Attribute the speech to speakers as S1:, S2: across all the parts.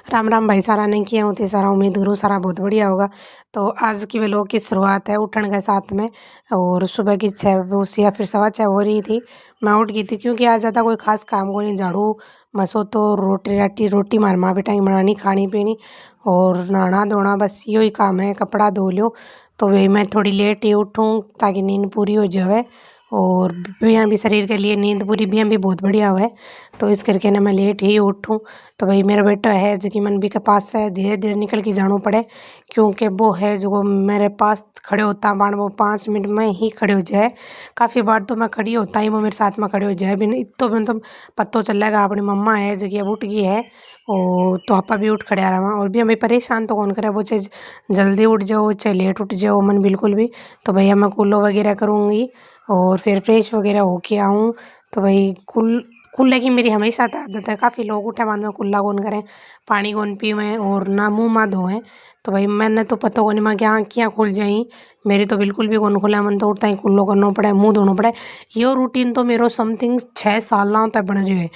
S1: राम राम भाई। सारा नहीं किया होती सारा, उम्मीद करूँ सारा बहुत बढ़िया होगा। तो आज की व्लॉग की शुरुआत है उठने के साथ में। और सुबह की 6 या फिर 6:15 हो रही थी। मैं उठ गई थी क्योंकि आज ज़्यादा कोई खास काम को नहीं, झाड़ू मसो तो रोटी रोटी मार माँ बेटा की बनानी, खानी पीनी और नहाना धोना, बस यो ही काम है। कपड़ा धो लो तो वही मैं थोड़ी लेट ही उठूँ ताकि नींद पूरी हो जाए। और ब्यायाम भी शरीर के लिए, नींद पूरी ब्यायाम भी बहुत बढ़िया है। तो इस करके ना मैं लेट ही उठूँ। तो भाई मेरा बेटा है जो कि मनबी के पास से धीरे धीरे निकल के जाना पड़े, क्योंकि वो है जो मेरे पास खड़े होता बाण वो 5 मिनट में ही खड़े हो जाए। काफ़ी बार तो मैं खड़ी होता ही वो मेरे साथ में खड़े हो जाए, बिन तो मतलब पत्तो चलेगा अपनी मम्मा है जो कि अब उठ गई है। और तो आपा भी उठ खड़े आ रहा और भी हमें परेशान तो कौन करे, वो चाहे जल्दी उठ जाओ चाहे लेट उठ जाओ, मन बिल्कुल भी। तो भैया मैं कुल्लो वगैरह करूँगी और फिर फ्रेश वगैरह होके आऊँ। तो भाई कुल्ले की मेरी हमेशा आदत है। काफ़ी लोग उठे बाद में कुल्ला कौन करें, पानी कौन पीवें और ना मुँह मा धोएं। तो भाई मैंने तो पता को नहीं मैं क्या आँखियाँ खुल जाई, मेरी तो बिल्कुल भी कौन खुला। मन तो उठता ही कुल्लो करना पड़े, मुँह धोना पड़े। यो रूटीन तो मेरो समथिंग 6 साल तक बन रही है।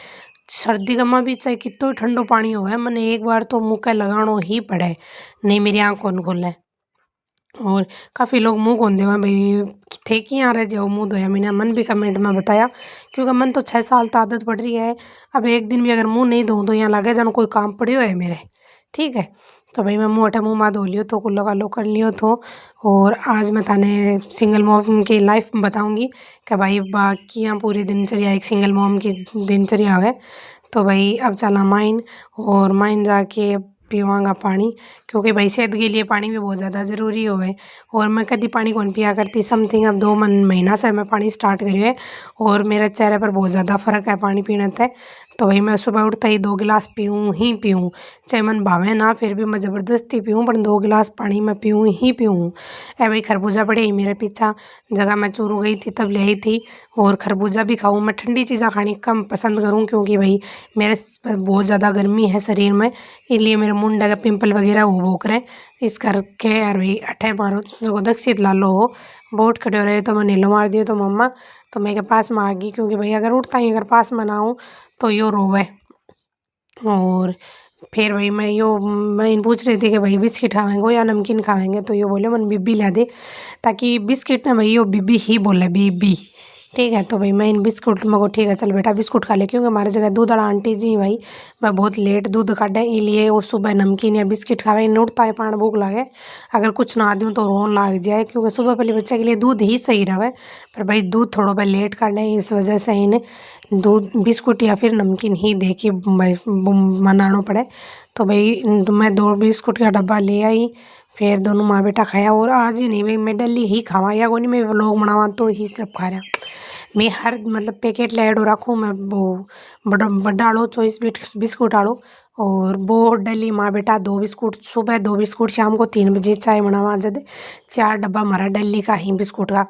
S1: सर्दी का माँ भी चाहे कितो ठंडो पानी हो है, मैंने एक बार तो मुँह का लगानो ही पड़े, नहीं मेरी आँख कौन खुले। और काफ़ी लोग मुँह कौन देवा भाई थे कि यहाँ रह जाओ मुँह धोया, मैंने मन भी कमेंट में बताया। क्योंकि मन तो 6 साल तो आदत पड़ रही है। अब एक दिन भी अगर मुँह नहीं धोऊँ तो यहाँ लगे जानो कोई काम पड़ियो है मेरे। ठीक है। तो भाई मैं मुँह मा धो लियो तो कुल्लो कालो कर लियो तो। और आज मैं थाने सिंगल मॉम की लाइफ बताऊंगी कि भाई बाकी यहाँ पूरी दिनचर्या एक सिंगल मॉम की दिनचर्या है। तो भाई अब चला माइन और माइन जाके पीवांगा पानी, क्योंकि भाई सेहत के लिए पानी भी बहुत ज़्यादा ज़रूरी होवे। और मैं कभी पानी कौन पिया करती, समथिंग अब 2 महीना से मैं पानी स्टार्ट करी है और मेरे चेहरे पर बहुत ज़्यादा फ़र्क है पानी पीने से। तो भाई मैं सुबह उठते ही 2 गिलास पीऊँ ही पीऊँ, चाहे मन भावे ना फिर भी मैं ज़बरदस्ती पीऊँ, पर 2 गिलास पानी मैं पीऊँ ही पीऊँ। ए भाई खरबूजा पड़े ही मेरे पीछा, जगह मैं चूरू गई थी तब ले आई थी। और खरबूजा भी खाऊँ, मैं ठंडी चीज़ें खानी कम पसंद करूँ क्योंकि भाई मेरे बहुत ज़्यादा गर्मी है शरीर में, इसलिए मेरे मुंडा का पिंपल वगैरह वो भोक रहे। इस करके यार भाई अठे मारो जो दक्षित लालो हो बोट खड़े हो रहे तो मैं नीलो मार दियो तो मम्मा तो मेरे पास में आ गई, क्योंकि भाई अगर उठता ही अगर पास में ना आऊँ तो यो रोवे। और फिर भाई मैं इन पूछ रही थी कि भाई बिस्किट खावेंगे या नमकीन खावेंगे, तो ये बोले मन बीबी ला दे, ताकि बिस्किट ना भाई यो बीबी ही बोले बीबी। ठीक है। तो भाई मैं इन बिस्कुट मको ठीक है चल बेटा बिस्कुट खा ले, क्योंकि हमारे जगह दूध वाला आंटी जी भाई मैं बहुत लेट दूध काटे, इसलिए वो सुबह नमकीन या बिस्किट खावे इन उठता है पान भूख लागे। अगर कुछ ना दूँ तो रोन लाग जाए, क्योंकि सुबह पहले बच्चे के लिए दूध ही सही रहे। पर भाई दूध थोड़ा भाई लेट काटे, इस वजह से इन्हें दूध बिस्कुट या फिर नमकीन ही दे के भाई मनाना पड़े। तो भाई मैं 2 बिस्कुट का डब्बा ले आई, फिर दोनों माँ बेटा खाया। और आज ही नहीं भाई मैं डेली ही खावा या कोई नहीं, मैं व्लॉग बनावा तो ही सिर्फ खा रहा। मैं हर मतलब पैकेट लेडो रखूँ मैं वो बड़ा आड़ो 24 बिस्कुट आड़ो। और वो डेली माँ बेटा 2 बिस्कुट सुबह 2 बिस्कुट शाम को 3 बजे चाय बनावा जद 4 डब्बा हमारा डेली का ही बिस्कुट का।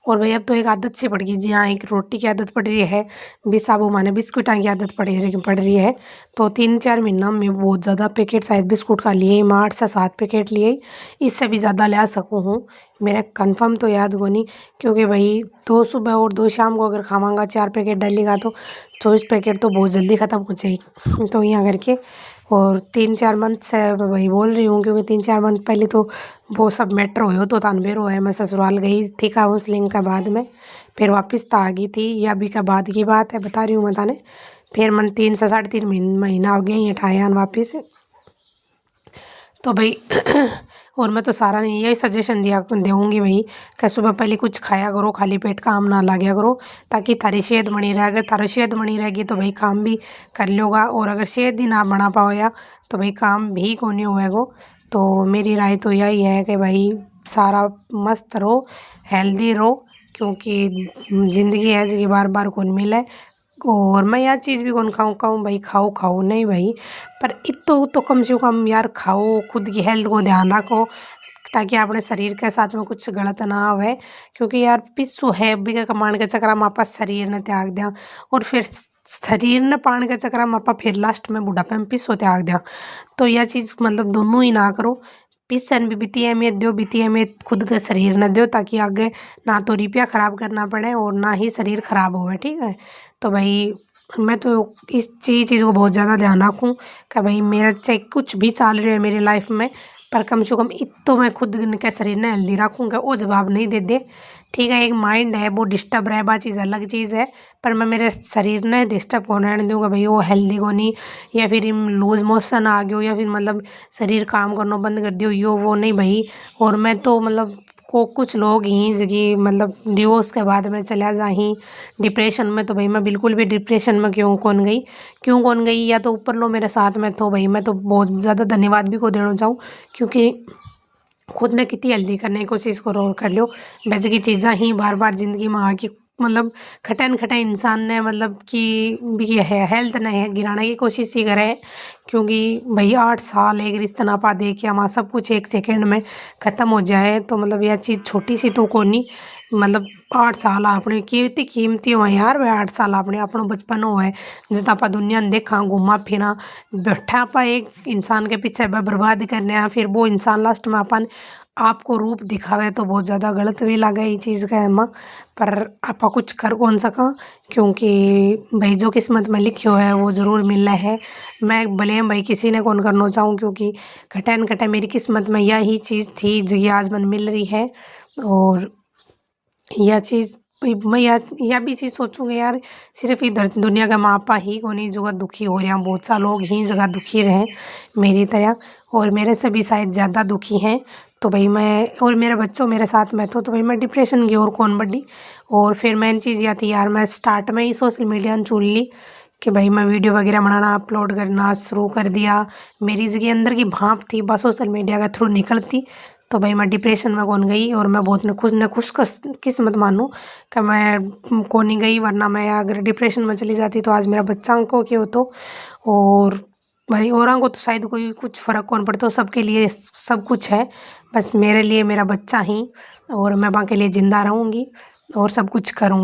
S1: और भाई अब तो एक आदत सी पड़ गई जी हाँ, एक रोटी की आदत पड़ रही है, बिसाबू माने बिस्कुटा की आदत पड़ रही है। तो 3-4 महीना में बहुत ज़्यादा पैकेट साइज बिस्कुट का लिए, मैं 8 से 7 पैकेट लिए, इससे भी ज़्यादा ले सकूँ हूँ। मेरा कंफर्म तो याद को नहीं, क्योंकि भाई 2 सुबह और 2 शाम को अगर खावांगा 4 पैकेट डेली का तो 24 पैकेट तो बहुत जल्दी ख़त्म हो जाएगी। तो यहाँ करके और 3-4 मंथ से वही बोल रही हूँ, क्योंकि 3-4 मंथ पहले तो वो सब मैटर हो तो तानबेरो है। मैं ससुराल गई थी काउंसलिंग का बाद में, फिर वापस तो आ गई थी, या अभी का बाद की बात है बता रही हूँ मैं ताने। फिर मन 3 से 3.5 महीना हो गया ये ठाया वापिस। तो भाई और मैं तो सारा नहीं यही सजेशन दिया दूँगी भाई कि सुबह पहले कुछ खाया करो, खाली पेट काम ना लाग्या करो, ताकि थारी सेहत बनी रहे। अगर थारी सेहत बनी रहेगी तो भाई काम भी कर लोगा, और अगर सेहत ही ना बना पाओ या तो भाई काम भी को नहीं होएगो। तो मेरी राय तो यही है कि भाई सारा मस्त रहो, हेल्दी रहो, क्योंकि ज़िंदगी है जी बार बार कौन मिले। और मैं यह चीज़ भी कौन कहूँ भाई खाओ खाओ नहीं भाई, पर इतो तो कम से कम यार खाओ, खुद की हेल्थ को ध्यान रखो, ताकि अपने शरीर के साथ में कुछ गलत ना होवे। क्योंकि यार पिस्सू है बिगा कमाने के चक्कर में आपा शरीर ने त्याग दिया, और फिर शरीर ने पाने के चक्कर में आपा फिर लास्ट में बुढ़ापे में पिस्सो त्याग दिया। तो यह चीज़ मतलब दोनों ही ना करो। पिसन भी बीती अहमियत दो, बीती अहमियत खुद के शरीर ने दो, ताकि आगे ना तो रिपिया ख़राब करना पड़े और ना ही शरीर ख़राब होवे। ठीक है। तो भाई मैं तो इस चीज़ को बहुत ज़्यादा ध्यान रखूँ कि भाई मेरा चाहे कुछ भी चल रहा है मेरी लाइफ में, पर कम से कम इतो मैं खुद के शरीर ने हेल्दी रखूँ कि वो जवाब नहीं दे दे। ठीक है, एक माइंड है वो डिस्टर्ब रहे बा चीज़ अलग चीज़ है, पर मैं मेरे शरीर ने डिस्टर्ब होने नहीं दूँगा भाई, वो हेल्दी को नहीं, या फिर लूज मोशन आ गयो, या फिर मतलब शरीर काम करना बंद कर दियो, यो वो नहीं भाई। और मैं तो मतलब को कुछ लोग ही जगह मतलब डिवोर्स के बाद में चला जा ही डिप्रेशन में, तो भाई मैं बिल्कुल भी डिप्रेशन में क्यों कौन गई, या तो ऊपर लो मेरे साथ में, तो भाई मैं तो बहुत ज़्यादा धन्यवाद भी को देना चाहूँ, क्योंकि खुद ने कितनी हेल्दी करने की कोशिश करो कर लियो। वैसे की चीज़ा ही बार बार जिंदगी में आके मतलब खटन खटन इंसान ने मतलब कि भी है हेल्थ ने है गिराने की कोशिश ही करे, क्योंकि भाई 8 साल एक रिश्ता नापा दे के हमारा सब कुछ एक सेकंड में ख़त्म हो जाए, तो मतलब यह चीज़ छोटी सी तो कोनी। मतलब 8 साल आपने कीमती कीमती हो यार, वह 8 साल आपने अपना बचपन हो है जितना आप दुनिया ने देखा घूमा फिरा, बैठा आप एक इंसान के पीछे बर्बाद करने, फिर वो इंसान लास्ट में अपन आपको रूप दिखावे, तो बहुत ज़्यादा गलत भी लगे ये चीज़ का एमा। पर आपा कुछ कर कौन सका, क्योंकि भाई जो किस्मत में लिखियो है वो ज़रूर मिलना है। मैं ब्लेम भाई किसी ने कौन करना चाहूँ, क्योंकि घटे न घटे मेरी किस्मत में यही चीज़ थी जो ये आज मन मिल रही है। और यह चीज़ मैं यह भी चीज़ सोचूँगी यार, सिर्फ इधर दुनिया का मापा ही कोनी जगह दुखी हो रहे हैं, बहुत सा लोग ही जगह दुखी रहे मेरी तरह, और मेरे से भी शायद ज़्यादा दुखी हैं। तो भाई मैं और मेरे बच्चों मेरे साथ में तो भाई मैं डिप्रेशन की ओर कौन बढ़ी। और फिर मेन चीज़ यह थी यार, मैं स्टार्ट में ही सोशल मीडिया चुन ली कि भाई मैं वीडियो वगैरह बनाना अपलोड करना शुरू कर दिया। मेरी जगह अंदर की भाप थी बस सोशल मीडिया के थ्रू निकलती, तो भाई मैं डिप्रेशन में कौन गई। और मैं बहुत न खुश किस्मत मानूँ कि मैं कौन नहीं गई, वरना मैं अगर डिप्रेशन में चली जाती तो आज मेरा बच्चा को क्यों होतो। और भाई औरों को तो शायद कोई कुछ फ़र्क कौन पड़ता, सबके लिए सब कुछ है, बस मेरे लिए मेरा बच्चा ही, और मैं वहाँ के लिए ज़िंदा रहूँगी और सब कुछ करूँगी।